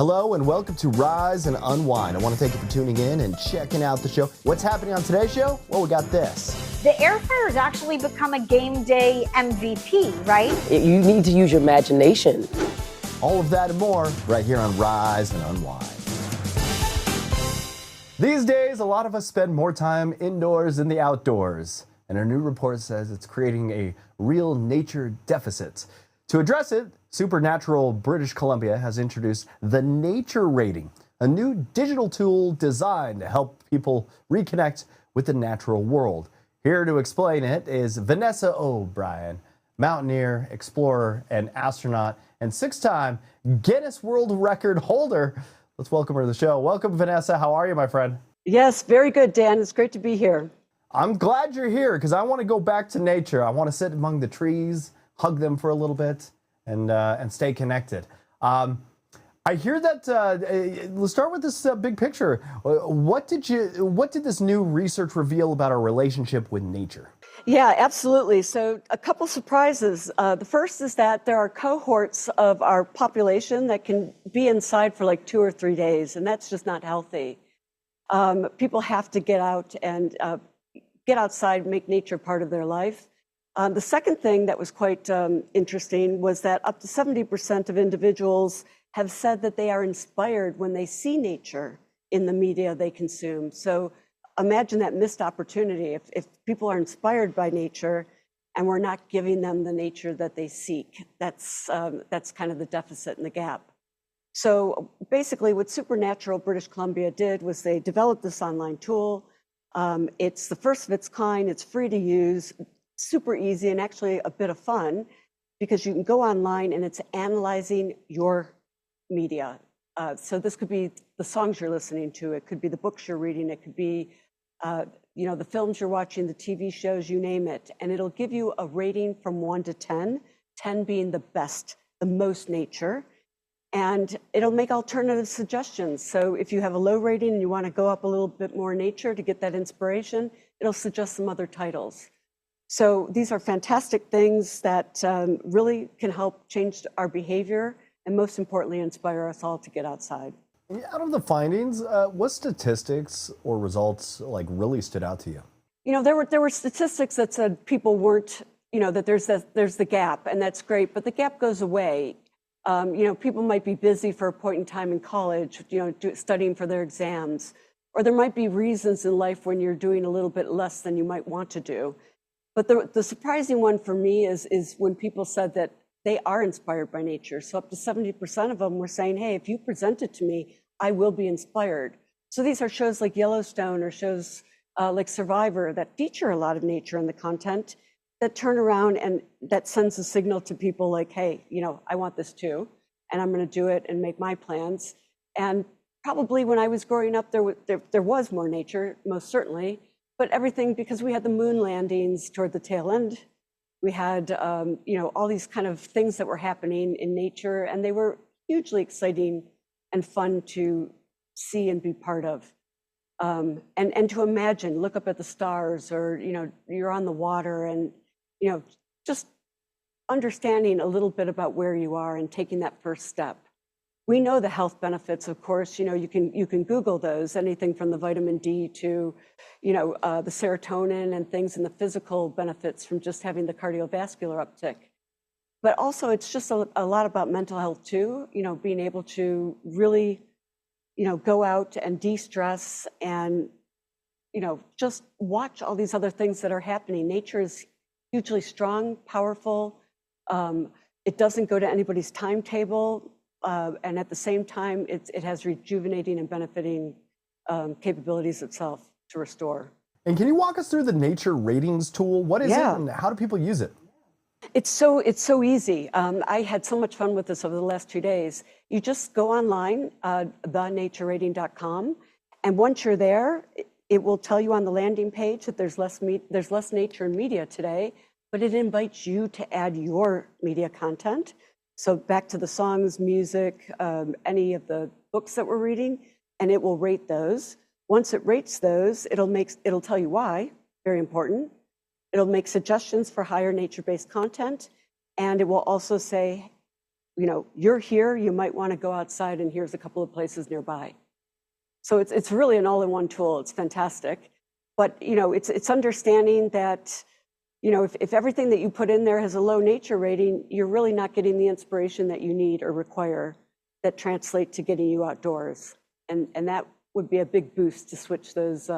Hello and welcome to Rise and Unwind. I want to thank you for tuning in and checking out the show. What's happening on today's show? Well, we got this. The air fryer's actually become a game day MVP, right? You need to use your imagination. All of that and more right here on Rise and Unwind. These days, a lot of us spend more time indoors than the outdoors. And a new report says it's creating a real nature deficit. To address it, Supernatural British Columbia has introduced the Nature Rating, a new digital tool designed to help people reconnect with the natural world. Here to explain it is Vanessa O'Brien, mountaineer, explorer, and astronaut, and six-time Guinness World Record holder. Let's welcome her to the show. Welcome, Vanessa. How are you, my friend? Yes, very good, Dan. It's great to be here. I'm glad you're here because I want to go back to nature. I want to sit among the trees, hug them for a little bit, and stay connected. I hear that. Let's start with this big picture. What did this new research reveal about our relationship with nature? Yeah, absolutely. So a couple surprises. The first is that there are cohorts of our population that can be inside for like 2 or 3 days, and that's just not healthy. People have to get out and get outside, make nature part of their life. The second thing that was quite interesting was that up to 70% of individuals have said that they are inspired when they see nature in the media they consume. So imagine that missed opportunity. If people are inspired by nature and we're not giving them the nature that they seek, that's kind of the deficit and the gap. So basically what Supernatural British Columbia did was they developed this online tool. It's the first of its kind. It's free to use, super easy, and actually a bit of fun because you can go online and it's analyzing your media. So this could be the songs you're listening to. It could be the books you're reading. It could be, the films you're watching, the TV shows, you name it. And it'll give you a rating from 1 to 10, 10 being the best, the most nature. And it'll make alternative suggestions. So if you have a low rating and you want to go up a little bit more nature to get that inspiration, it'll suggest some other titles. So these are fantastic things that really can help change our behavior and most importantly, inspire us all to get outside. Out of the findings, what statistics or results really stood out to you? You know, there were statistics that said people weren't, that there's the gap, and that's great, but the gap goes away. People might be busy for a point in time in college, studying for their exams, or there might be reasons in life when you're doing a little bit less than you might want to do. But the surprising one for me is when people said that they are inspired by nature. So up to 70% of them were saying, hey, if you present it to me, I will be inspired. So these are shows like Yellowstone or shows like Survivor that feature a lot of nature in the content that turn around and that sends a signal to people like, hey, I want this too, and I'm going to do it and make my plans. And probably when I was growing up, there was more nature, most certainly, but everything because we had the moon landings toward the tail end. We had, all these kind of things that were happening in nature, and they were hugely exciting and fun to see and be part of. And to imagine, look up at the stars, or, you're on the water and, just understanding a little bit about where you are and taking that first step. We know the health benefits, of course. You can Google those, anything from the vitamin D to, the serotonin and things, and the physical benefits from just having the cardiovascular uptick. But also, it's just a lot about mental health too. Being able to really, go out and de-stress and, just watch all these other things that are happening. Nature is hugely strong, powerful. It doesn't go to anybody's timetable. And at the same time, it has rejuvenating and benefiting capabilities itself to restore. And can you walk us through the Nature Ratings tool? What is it and how do people use it? It's so easy. I had so much fun with this over the last 2 days. You just go online, thenaturerating.com, and once you're there, it will tell you on the landing page that there's less nature and media today, but it invites you to add your media content. So back to the songs, music, any of the books that we're reading, and it will rate those. Once it rates those, it'll tell you why, very important. It'll make suggestions for higher nature-based content, and it will also say, you're here, you might want to go outside, and here's a couple of places nearby. So it's really an all-in-one tool. It's fantastic. But, it's understanding that, if everything that you put in there has a low nature rating, you're really not getting the inspiration that you need or require that translate to getting you outdoors. And that would be a big boost to switch those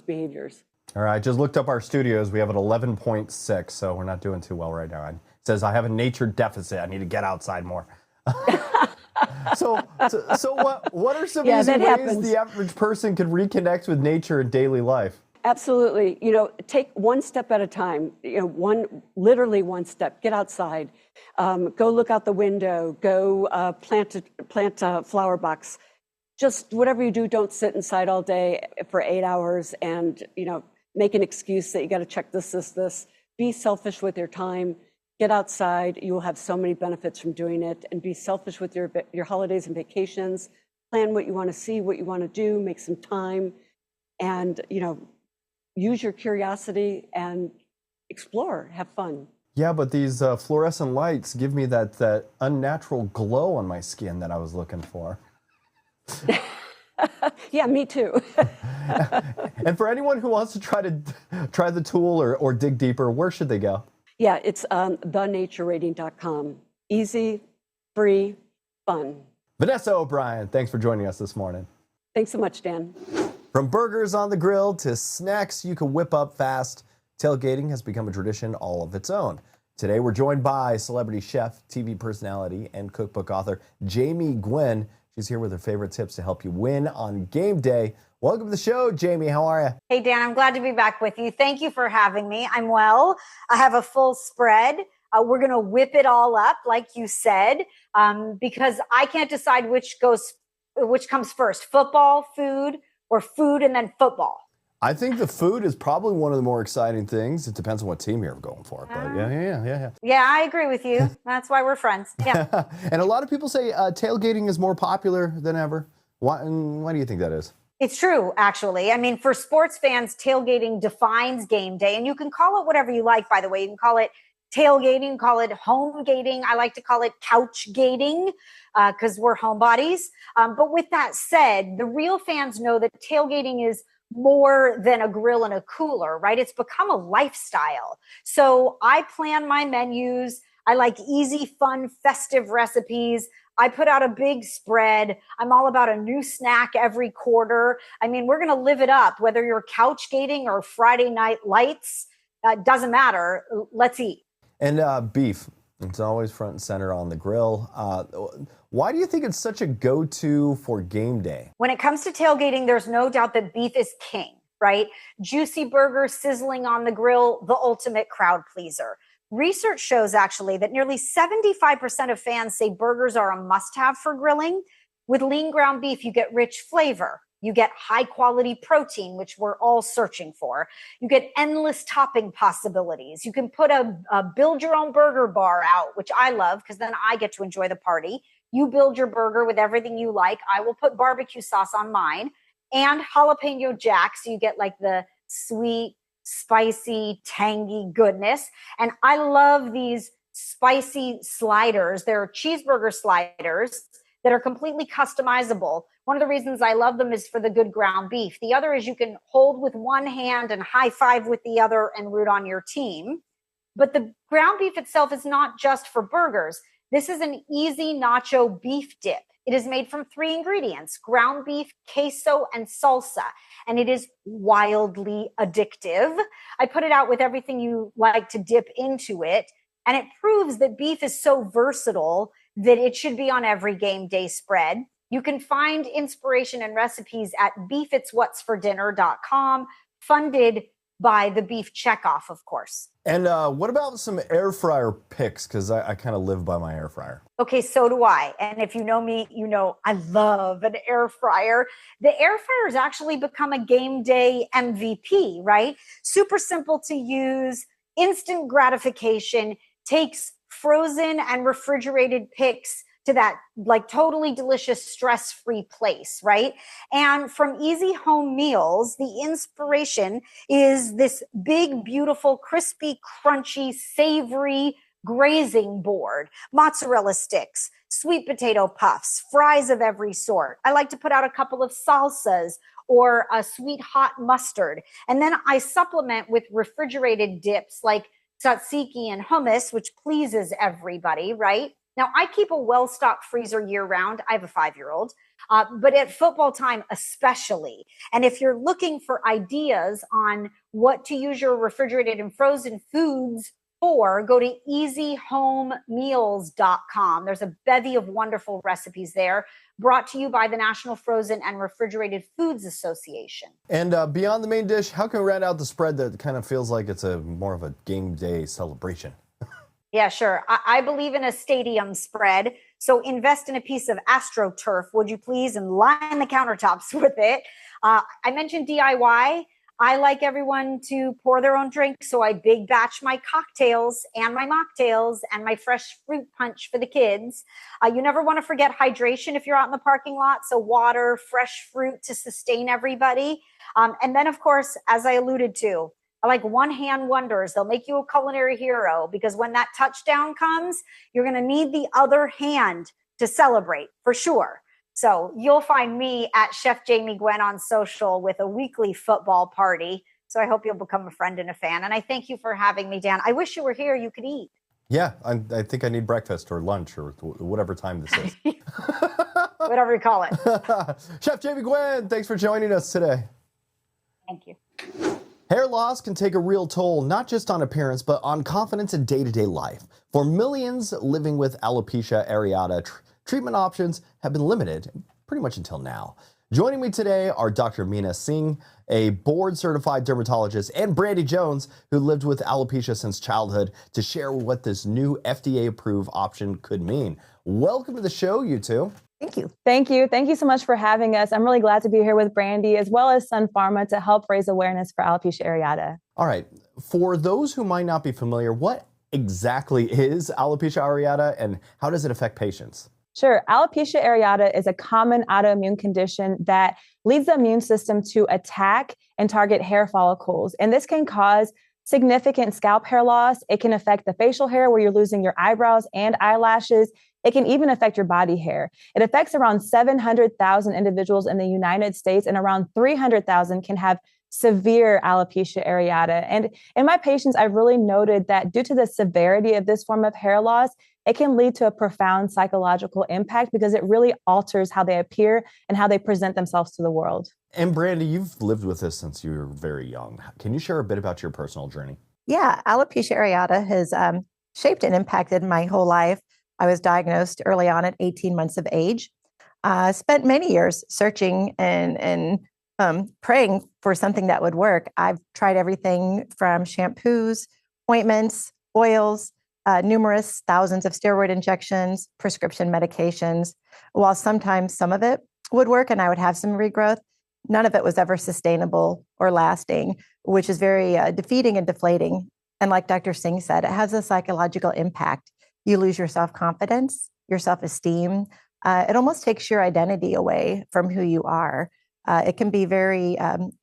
behaviors. All right, I just looked up our studios. We have an 11.6, so we're not doing too well right now. It says I have a nature deficit. I need to get outside more. So what are some easy ways the average person can reconnect with nature in daily life? Absolutely. Take one step at a time. Literally one step. Get outside. Go look out the window. Go plant a flower box. Just whatever you do, don't sit inside all day for 8 hours and make an excuse that you got to check this. Be selfish with your time. Get outside. You will have so many benefits from doing it. And be selfish with your holidays and vacations. Plan what you want to see, what you want to do. Make some time, and use your curiosity and explore. Have fun. Yeah, but these fluorescent lights give me that unnatural glow on my skin that I was looking for. Yeah, me too. And for anyone who wants to try the tool or dig deeper, where should they go? Yeah, it's thenaturerating.com. Easy, free, fun. Vanessa O'Brien, thanks for joining us this morning. Thanks so much, Dan. From burgers on the grill to snacks you can whip up fast, tailgating has become a tradition all of its own. Today we're joined by celebrity chef, TV personality, and cookbook author Jamie Gwen. She's here with her favorite tips to help you win on game day. Welcome to the show, Jamie. How are you? Hey, Dan, I'm glad to be back with you. Thank you for having me. I'm well. I have a full spread. We're going to whip it all up, like you said, because I can't decide which comes first, football, food, or food and then football. I think the food is probably one of the more exciting things. It depends on what team you're going for. But yeah. Yeah, I agree with you. That's why we're friends. Yeah. And a lot of people say tailgating is more popular than ever. Why do you think that is? It's true, actually. I mean, for sports fans, tailgating defines game day. And you can call it whatever you like, by the way. You can call it tailgating, call it home gating. I like to call it couch gating because we're homebodies. But with that said, the real fans know that tailgating is more than a grill and a cooler, right? It's become a lifestyle. So I plan my menus. I like easy, fun, festive recipes. I put out a big spread. I'm all about a new snack every quarter. I mean, we're going to live it up, whether you're couch gating or Friday night lights. Doesn't matter. Let's eat. And beef, it's always front and center on the grill. Why do you think it's such a go-to for game day? When it comes to tailgating, there's no doubt that beef is king, right? Juicy burgers sizzling on the grill, the ultimate crowd pleaser. Research shows actually that nearly 75% of fans say burgers are a must-have for grilling. With lean ground beef, you get rich flavor. You get high quality protein, which we're all searching for. You get endless topping possibilities. You can put a build your own burger bar out, which I love because then I get to enjoy the party. You build your burger with everything you like. I will put barbecue sauce on mine and jalapeno jack. So you get like the sweet, spicy, tangy goodness. And I love these spicy sliders. They're cheeseburger sliders that are completely customizable. One of the reasons I love them is for the good ground beef. The other is you can hold with one hand and high five with the other and root on your team. But the ground beef itself is not just for burgers. This is an easy nacho beef dip. It is made from 3 ingredients, ground beef, queso, and salsa, and it is wildly addictive. I put it out with everything you like to dip into it, and it proves that beef is so versatile that it should be on every game day spread. You can find inspiration and recipes at beefitswhatsfordinner.com, funded by the Beef Checkoff, of course. And what about some air fryer picks? Because I kind of live by my air fryer. Okay, so do I. And if you know me, you know I love an air fryer. The air fryer has actually become a game day MVP, right? Super simple to use, instant gratification, takes frozen and refrigerated picks to that like totally delicious, stress-free place, right? And from easy home meals, the inspiration is this big, beautiful, crispy, crunchy, savory grazing board, mozzarella sticks, sweet potato puffs, fries of every sort. I like to put out a couple of salsas or a sweet hot mustard. And then I supplement with refrigerated dips like tzatziki and hummus, which pleases everybody, right? Now, I keep a well-stocked freezer year-round. I have a 5-year-old, but at football time especially. And if you're looking for ideas on what to use your refrigerated and frozen foods for, go to easyhomemeals.com. There's a bevy of wonderful recipes there, brought to you by the National Frozen and Refrigerated Foods Association. And beyond the main dish, how can we round out the spread that kind of feels like it's more of a game day celebration? Yeah, sure. I believe in a stadium spread. So invest in a piece of AstroTurf, would you please, and line the countertops with it. I mentioned DIY. I like everyone to pour their own drink, so I big batch my cocktails and my mocktails and my fresh fruit punch for the kids. You never want to forget hydration if you're out in the parking lot, so water, fresh fruit to sustain everybody. And then, of course, as I alluded to, I like one-hand wonders. They'll make you a culinary hero, because when that touchdown comes, you're going to need the other hand to celebrate, for sure. So you'll find me at Chef Jamie Gwen on social with a weekly football party. So I hope you'll become a friend and a fan. And I thank you for having me, Dan. I wish you were here. You could eat. Yeah, I think I need breakfast or lunch or whatever time this is. Whatever you call it. Chef Jamie Gwen, thanks for joining us today. Thank you. Hair loss can take a real toll, not just on appearance, but on confidence in day-to-day life. For millions living with alopecia areata, treatment options have been limited pretty much until now. Joining me today are Dr. Meena Singh, a board-certified dermatologist, and Brandy Jones, who lived with alopecia since childhood, to share what this new FDA-approved option could mean. Welcome to the show, you two. Thank you. Thank you. Thank you so much for having us. I'm really glad to be here with Brandy as well as Sun Pharma to help raise awareness for alopecia areata. All right. For those who might not be familiar, what exactly is alopecia areata and how does it affect patients? Sure. Alopecia areata is a common autoimmune condition that leads the immune system to attack and target hair follicles. And this can cause significant scalp hair loss. It can affect the facial hair where you're losing your eyebrows and eyelashes. It can even affect your body hair. It affects around 700,000 individuals in the United States, and around 300,000 can have severe alopecia areata. And in my patients, I've really noted that due to the severity of this form of hair loss, it can lead to a profound psychological impact because it really alters how they appear and how they present themselves to the world. And Brandy, you've lived with this since you were very young. Can you share a bit about your personal journey? Yeah, alopecia areata has shaped and impacted my whole life. I was diagnosed early on at 18 months of age. Spent many years searching and praying for something that would work. I've tried everything from shampoos, ointments, oils, numerous thousands of steroid injections, prescription medications. While sometimes some of it would work and I would have some regrowth, none of it was ever sustainable or lasting, which is very defeating and deflating. And like Dr. Singh said, it has a psychological impact. You lose your self-confidence, your self-esteem. It almost takes your identity away from who you are. It can be very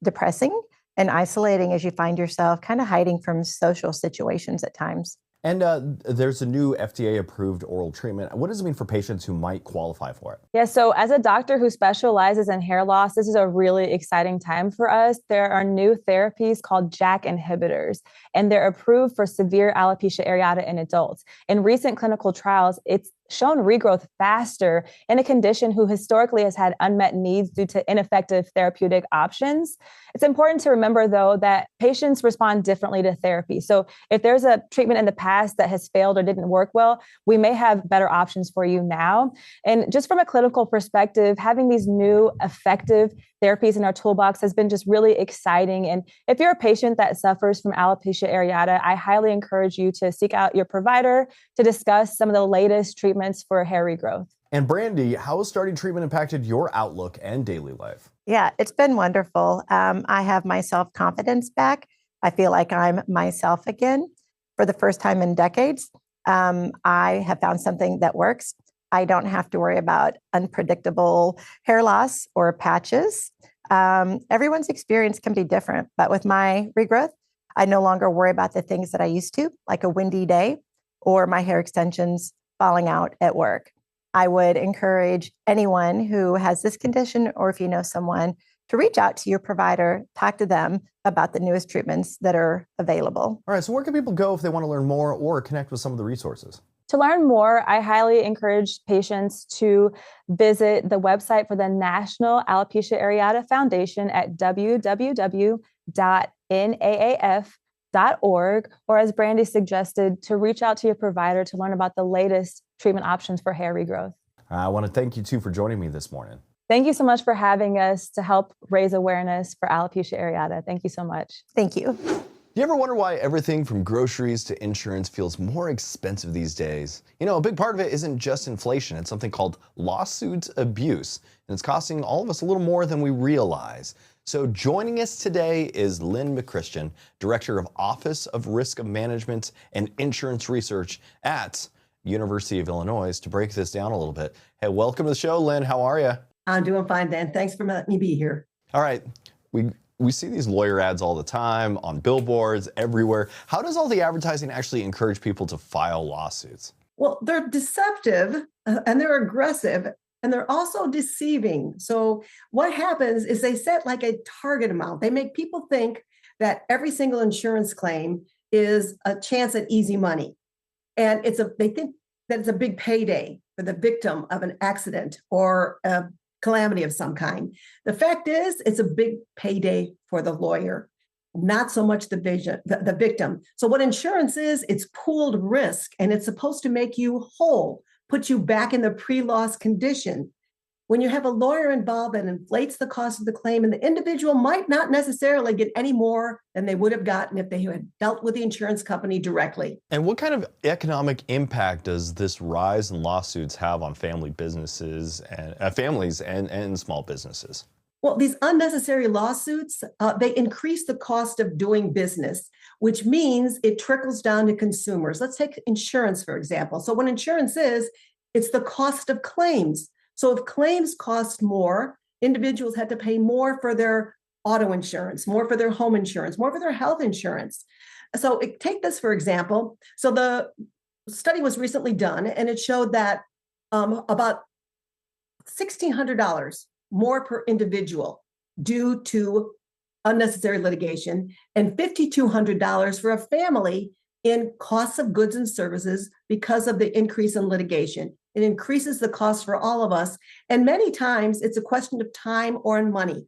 depressing and isolating as you find yourself kind of hiding from social situations at times. And there's a new FDA-approved oral treatment. What does it mean for patients who might qualify for it? Yeah, so as a doctor who specializes in hair loss, this is a really exciting time for us. There are new therapies called JAK inhibitors, and they're approved for severe alopecia areata in adults. In recent clinical trials, it's shown regrowth faster in a condition who historically has had unmet needs due to ineffective therapeutic options. It's important to remember, though, that patients respond differently to therapy. So if there's a treatment in the past that has failed or didn't work well, we may have better options for you now. And just from a clinical perspective, having these new effective therapies in our toolbox has been just really exciting. And if you're a patient that suffers from alopecia areata, I highly encourage you to seek out your provider to discuss some of the latest treatments for hair regrowth. And Brandy, how has starting treatment impacted your outlook and daily life? Yeah, it's been wonderful. I have my self-confidence back. I feel like I'm myself again for the first time in decades. I have found something that works. I don't have to worry about unpredictable hair loss or patches. Everyone's experience can be different, but with my regrowth, I no longer worry about the things that I used to, like a windy day or my hair extensions falling out at work. I would encourage anyone who has this condition, or if you know someone, to reach out to your provider, talk to them about the newest treatments that are available. All right, so where can people go if they want to learn more or connect with some of the resources? To learn more, I highly encourage patients to visit the website for the National Alopecia Areata Foundation at www.naaf.org, or as Brandy suggested, to reach out to your provider to learn about the latest treatment options for hair regrowth. I want to thank you two for joining me this morning. Thank you so much for having us to help raise awareness for alopecia areata. Thank you so much. Thank you. Do you ever wonder why everything from groceries to insurance feels more expensive these days? You know, a big part of it isn't just inflation. It's something called lawsuit abuse, and it's costing all of us a little more than we realize. So joining us today is Lynn McChristian, Director of Office of Risk Management and Insurance Research at University of Illinois, to break this down a little bit. Hey, welcome to the show, Lynn. How are you? I'm doing fine, Dan. Thanks for letting me be here. All right. We see these lawyer ads all the time on billboards everywhere. How does all the advertising actually encourage people to file lawsuits? Well, they're deceptive and they're aggressive and they're also deceiving. So what happens is they set like a target amount. They make people think that every single insurance claim is a chance at easy money. And they think that it's a big payday for the victim of an accident or a calamity of some kind. The fact is, it's a big payday for the lawyer, not so much the victim. So what insurance is, it's pooled risk, and it's supposed to make you whole, put you back in the pre-loss condition. When you have a lawyer involved, that inflates the cost of the claim, and the individual might not necessarily get any more than they would have gotten if they had dealt with the insurance company directly. And what kind of economic impact does this rise in lawsuits have on family businesses and families and small businesses? Well, these unnecessary lawsuits, they increase the cost of doing business, which means it trickles down to consumers. Let's take insurance, for example. So what insurance is, it's the cost of claims. So if claims cost more, individuals had to pay more for their auto insurance, more for their home insurance, more for their health insurance. So take this, for example. So the study was recently done, and it showed that about $1,600 more per individual due to unnecessary litigation, and $5,200 for a family in costs of goods and services because of the increase in litigation. It increases the cost for all of us. And many times it's a question of time or money.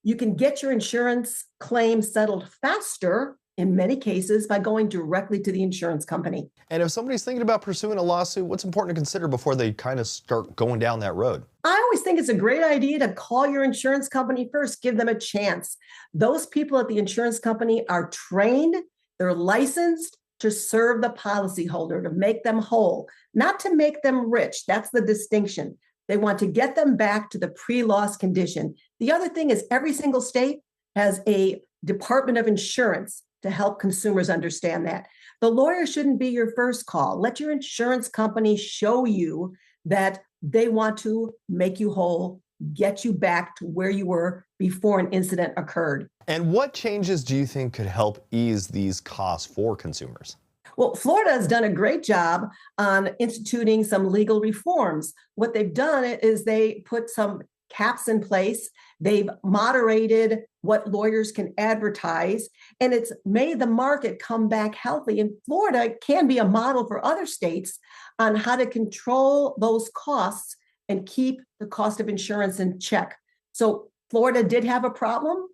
You can get your insurance claim settled faster in many cases by going directly to the insurance company. And if somebody's thinking about pursuing a lawsuit, what's important to consider before they kind of start going down that road? I always think it's a great idea to call your insurance company first, give them a chance. Those people at the insurance company are trained, they're licensed to serve the policyholder, to make them whole, not to make them rich. That's the distinction. They want to get them back to the pre-loss condition. The other thing is every single state has a Department of Insurance to help consumers understand that. The lawyer shouldn't be your first call. Let your insurance company show you that they want to make you whole, get you back to where you were before an incident occurred. And what changes do you think could help ease these costs for consumers? Well, Florida has done a great job on instituting some legal reforms. What they've done is they put some caps in place. They've moderated what lawyers can advertise, and it's made the market come back healthy. And Florida can be a model for other states on how to control those costs and keep the cost of insurance in check. So Florida did have a problem.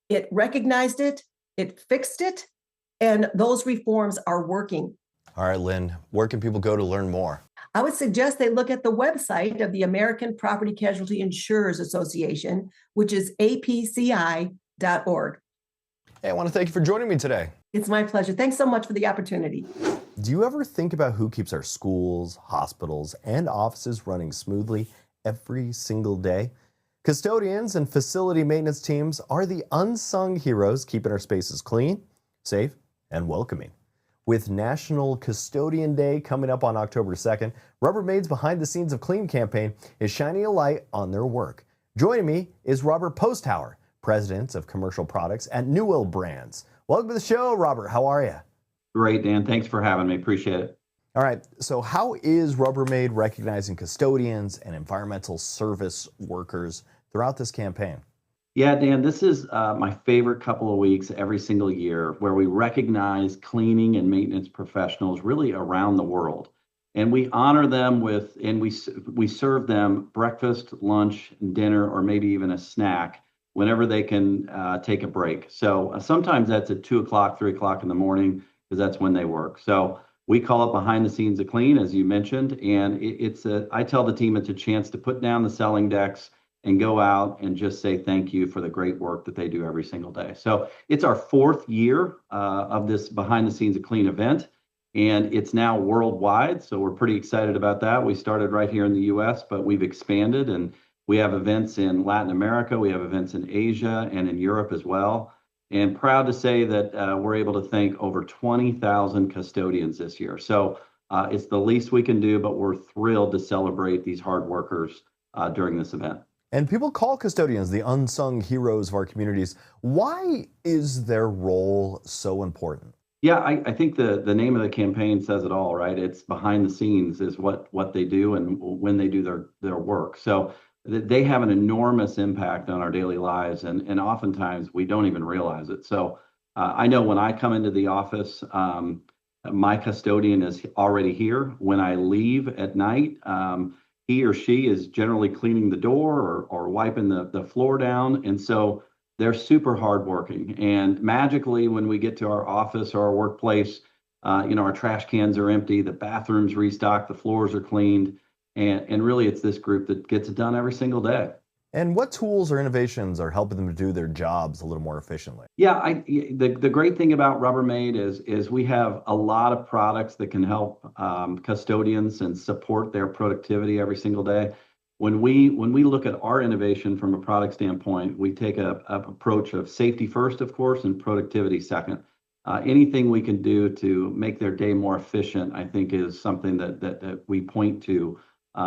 It recognized it, it fixed it, and those reforms are working. All right, Lynn, where can people go to learn more? I would suggest they look at the website of the American Property Casualty Insurers Association, which is apci.org. Hey, I want to thank you for joining me today. It's my pleasure. Thanks so much for the opportunity. Do you ever think about who keeps our schools, hospitals, and offices running smoothly every single day? Custodians and facility maintenance teams are the unsung heroes keeping our spaces clean, safe, and welcoming. With National Custodian Day coming up on October 2nd, Rubbermaid's Behind the Scenes of Clean campaign is shining a light on their work. Joining me is Robert Posthauer, President of Commercial Products at Newell Brands. Welcome to the show, Robert. How are you? Great, Dan. Thanks for having me. Appreciate it. All right, so how is Rubbermaid recognizing custodians and environmental service workers throughout this campaign? Yeah, Dan, this is my favorite couple of weeks every single year where we recognize cleaning and maintenance professionals really around the world. And we honor them and we serve them breakfast, lunch, dinner, or maybe even a snack whenever they can take a break. So sometimes that's at 2 o'clock, 3 o'clock in the morning, because that's when they work. So we call it behind the scenes of clean, as you mentioned. And I tell the team it's a chance to put down the selling decks and go out and just say thank you for the great work that they do every single day. So it's our 4th year of this behind the scenes of clean event, and it's now worldwide. So we're pretty excited about that. We started right here in the US, but we've expanded, and we have events in Latin America, we have events in Asia and in Europe as well. And proud to say that we're able to thank over 20,000 custodians this year. So it's the least we can do, but we're thrilled to celebrate these hard workers during this event. And people call custodians the unsung heroes of our communities. Why is their role so important? Yeah, I think the name of the campaign says it all, right? It's behind the scenes is what they do and when they do their work. So they have an enormous impact on our daily lives, and oftentimes we don't even realize it. So I know when I come into the office, my custodian is already here. When I leave at night, he or she is generally cleaning the door or wiping the floor down. And so they're super hardworking. And magically, when we get to our office or our workplace, our trash cans are empty, the bathrooms restocked, the floors are cleaned. And really, it's this group that gets it done every single day. And what tools or innovations are helping them to do their jobs a little more efficiently? Yeah, the great thing about Rubbermaid is we have a lot of products that can help custodians and support their productivity every single day. When we look at our innovation from a product standpoint, we take a approach of safety first, of course, and productivity second. Anything we can do to make their day more efficient, I think, is something that we point to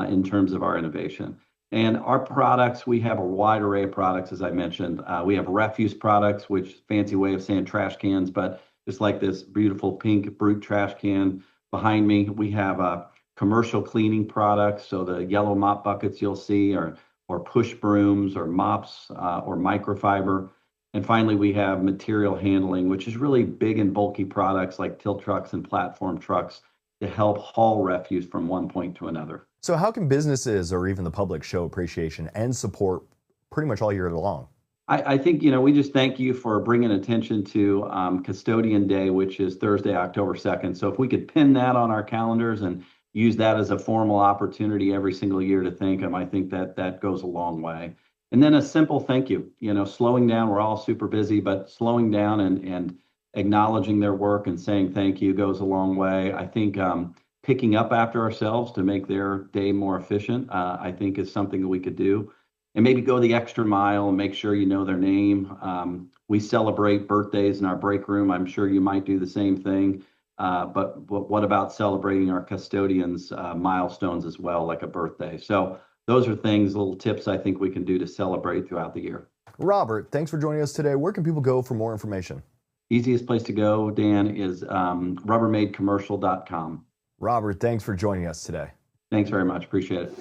in terms of our innovation. And our products, we have a wide array of products, as I mentioned. We have refuse products, which fancy way of saying trash cans, but just like this beautiful pink Brute trash can behind me. We have commercial cleaning products, so the yellow mop buckets you'll see, or push brooms, or mops, or microfiber. And finally, we have material handling, which is really big and bulky products like tilt trucks and platform trucks to help haul refuse from one point to another. So how can businesses or even the public show appreciation and support pretty much all year long? I think, we just thank you for bringing attention to Custodian Day, which is Thursday, October 2nd. So if we could pin that on our calendars and use that as a formal opportunity every single year to thank them, I think that goes a long way. And then a simple thank you, slowing down. We're all super busy, but slowing down and acknowledging their work and saying thank you goes a long way. I think picking up after ourselves to make their day more efficient, I think is something that we could do. And maybe go the extra mile and make sure you know their name. We celebrate birthdays in our break room. I'm sure you might do the same thing. But what about celebrating our custodians' milestones as well, like a birthday? So those are things, little tips I think we can do to celebrate throughout the year. Robert, thanks for joining us today. Where can people go for more information? Easiest place to go, Dan, is rubbermaidcommercial.com. Robert, thanks for joining us today. Thanks very much. Appreciate it.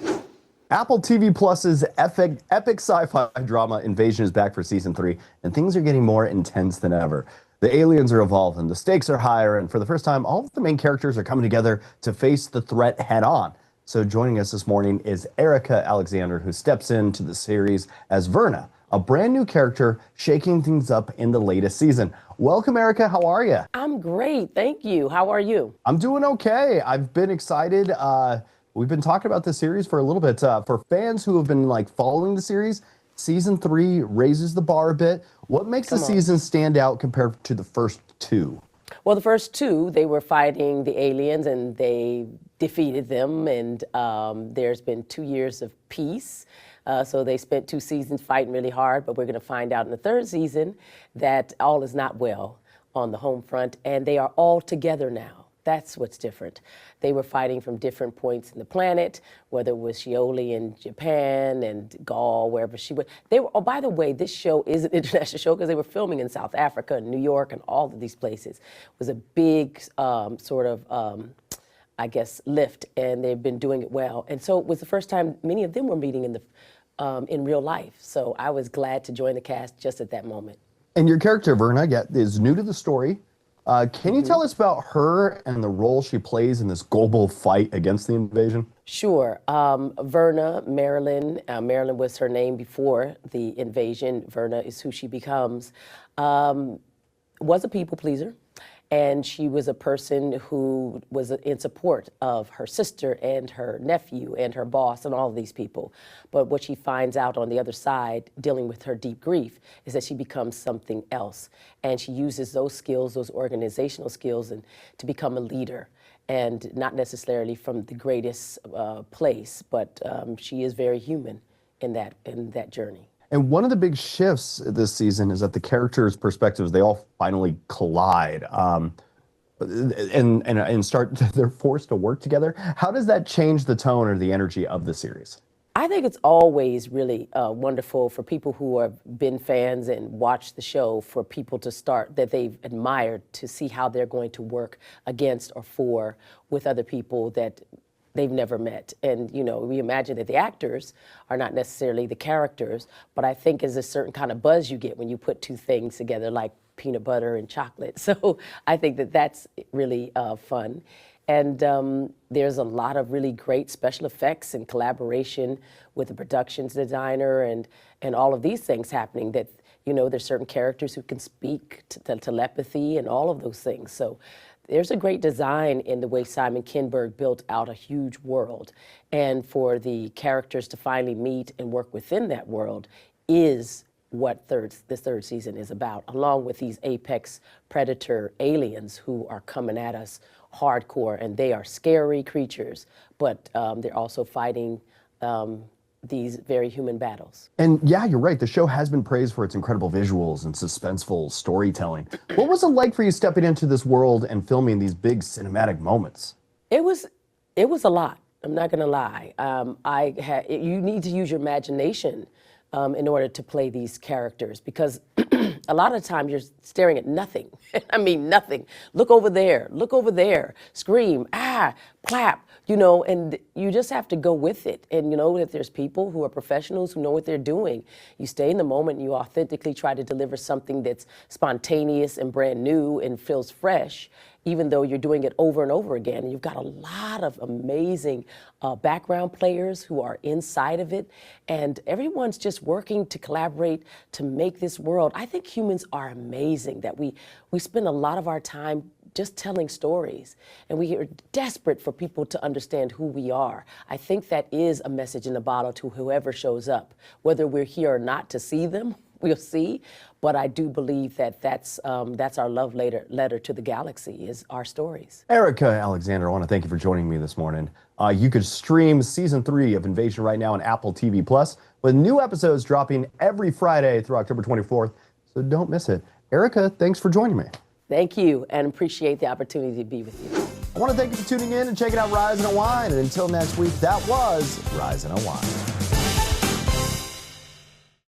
Apple TV Plus's epic sci-fi drama Invasion is back for season 3, and things are getting more intense than ever. The aliens are evolving, the stakes are higher, and for the first time, all of the main characters are coming together to face the threat head on. So joining us this morning is Erica Alexander, who steps into the series as Verna, a brand new character shaking things up in the latest season. Welcome, Erica. How are you? I'm great. Thank you. How are you? I'm doing okay. I've been excited. We've been talking about this series for a little bit. For fans who have been following the series, season 3 raises the bar a bit. What makes the season stand out compared to the first 2? Well, the first 2, they were fighting the aliens and they defeated them. And there's been 2 years of peace. So they spent 2 seasons fighting really hard. But we're going to find out in the 3rd season that all is not well on the home front. And they are all together now. That's what's different. They were fighting from different points in the planet, whether it was Shioli in Japan and Gaul, wherever she went. They were. Oh, by the way, this show is an international show because they were filming in South Africa and New York and all of these places. It was a big I guess, lift, and they've been doing it well. And so it was the first time many of them were meeting in real life. So I was glad to join the cast just at that moment. And your character, Verna, is new to the story. Can you tell us about her and the role she plays in this global fight against the invasion? Sure. Verna, Marilyn was her name before the invasion. Verna is who she becomes. Was a people pleaser. And she was a person who was in support of her sister and her nephew and her boss and all of these people. But what she finds out on the other side, dealing with her deep grief, is that she becomes something else. And she uses those skills, those organizational skills, and to become a leader. And not necessarily from the greatest place, but she is very human in that journey. And one of the big shifts this season is that the characters' perspectives, they all finally collide and start, they're forced to work together. How does that change the tone or the energy of the series? I think it's always really wonderful for people who have been fans and watched the show, for people to start that they've admired, to see how they're going to work against or for with other people that they've never met. And, you know, we imagine that the actors are not necessarily the characters, but I think there's a certain kind of buzz you get when you put two things together, like peanut butter and chocolate. So I think that that's really fun. And there's a lot of really great special effects and collaboration with the productions designer and all of these things happening, that, you know, there's certain characters who can speak to telepathy and all of those things. So there's a great design in the way Simon Kinberg built out a huge world. And for the characters to finally meet and work within that world is what this third season is about, along with these apex predator aliens who are coming at us hardcore. And they are scary creatures, but they're also fighting these very human battles. And yeah, you're right. The show has been praised for its incredible visuals and suspenseful storytelling. What was it like for you stepping into this world and filming these big cinematic moments? It was a lot. I'm not gonna lie. You need to use your imagination in order to play these characters, because a lot of the time you're staring at nothing. I mean, nothing. Look over there, scream, clap, you know, and you just have to go with it. And you know that there's people who are professionals who know what they're doing. You stay in the moment and you authentically try to deliver something that's spontaneous and brand new and feels fresh, even though you're doing it over and over again. And you've got a lot of amazing background players who are inside of it. And everyone's just working to collaborate to make this world. I think humans are amazing, that we spend a lot of our time just telling stories. And we are desperate for people to understand who we are. I think that is a message in the bottle to whoever shows up, whether we're here or not to see them. We'll see, but I do believe that that's our love letter to the galaxy, is our stories. Erica Alexander, I want to thank you for joining me this morning. You could stream season 3 of Invasion right now on Apple TV Plus, with new episodes dropping every Friday through October 24th, so don't miss it. Erica, thanks for joining me. Thank you, and appreciate the opportunity to be with you. I want to thank you for tuning in and checking out Rise Unwind, and until next week, that was Rise Unwind.